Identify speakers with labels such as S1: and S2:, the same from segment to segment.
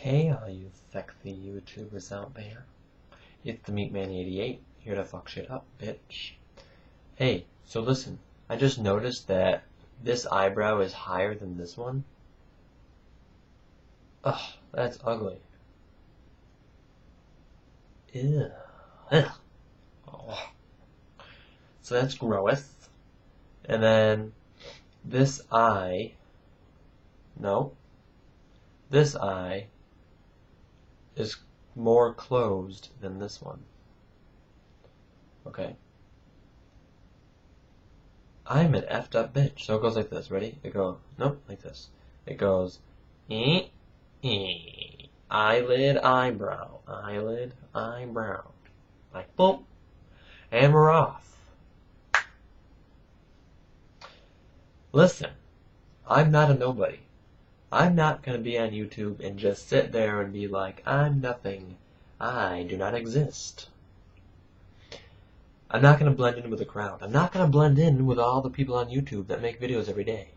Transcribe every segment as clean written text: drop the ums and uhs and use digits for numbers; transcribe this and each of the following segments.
S1: Hey all you sexy YouTubers out there. It's the Meatman88, here to fuck shit up, bitch. Hey, so listen, I just noticed that this eyebrow is higher than this one. Ugh, that's ugly. Ew. Ugh. Oh. So that's gross. And then this eye, no, this eye is more closed than this one. Okay. I'm an effed up bitch. So it goes like this. Ready? It goes, nope, like this. It goes, eyelid, eyebrow, eyelid, eyebrow. Like, boom. And we're off. Listen, I'm not a nobody. I'm not going to be on YouTube and just sit there and be like, I'm nothing. I do not exist. I'm not going to blend in with the crowd. I'm not going to blend in with all the people on YouTube that make videos every day.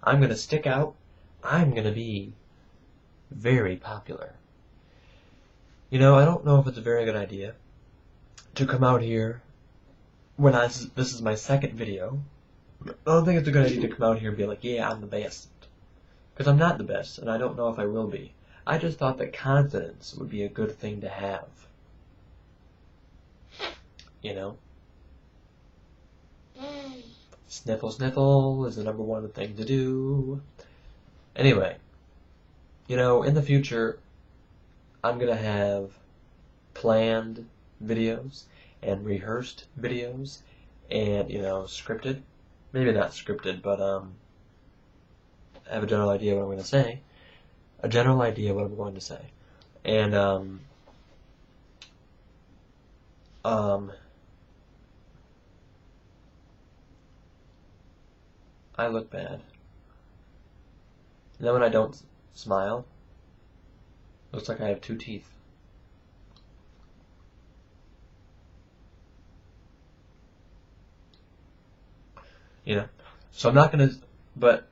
S1: I'm going to stick out. I'm going to be very popular. You know, I don't know if it's a very good idea to come out here when this is my second video. I don't think it's a good idea to come out here and be like, yeah, I'm the best. Because I'm not the best, and I don't know if I will be. I just thought that confidence would be a good thing to have. You know? Sniffle, sniffle is the #1 thing to do. Anyway, you know, in the future, I'm going to have planned videos and rehearsed videos and, you know, scripted. Maybe not scripted, but, I have a general idea what I'm going to say. A general idea what I'm going to say. And, I look bad. And then when I don't smile, it looks like I have 2 teeth. You know? So I'm not going to, but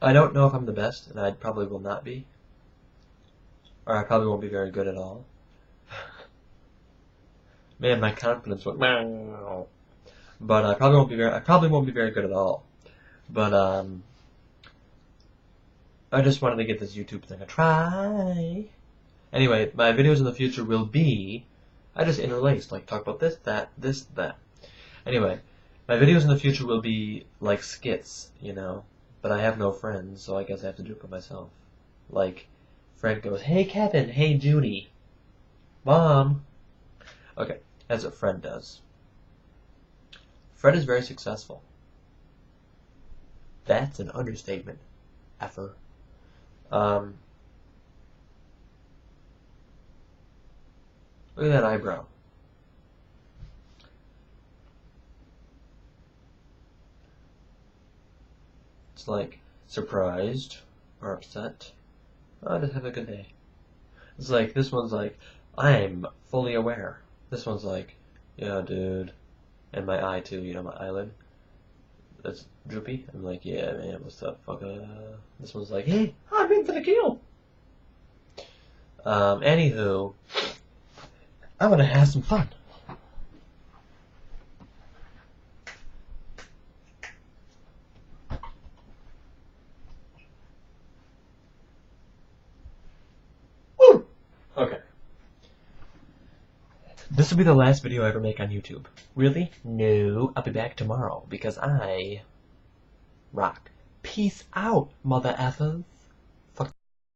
S1: I don't know if I'm the best, and I probably will not be. Or I probably won't be very good at all. Man, my confidence went meow. But I probably won't be very good at all. But I just wanted to give this YouTube thing a try. Anyway, my videos in the future will be, I just interlaced, like talk about this, that. Anyway, my videos in the future will be like skits, you know. But I have no friends, so I guess I have to do it by myself. Like, Fred goes, hey Kevin, hey Judy. Mom. Okay, that's what Fred does. Fred is very successful. That's an understatement. Effer. Look at that eyebrow. It's like, surprised, or upset. Oh, just have a good day. It's like, this one's like, I'm fully aware. This one's like, yeah, dude. And my eye too, you know, my eyelid. That's droopy. I'm like, yeah, man, what's up, fucker? This one's like, hey, I'm in for the kill. Anywho, I'm gonna have some fun. Woo! Okay. This will be the last video I ever make on YouTube. Really? No, I'll be back tomorrow because I rock. Peace out, mother effers.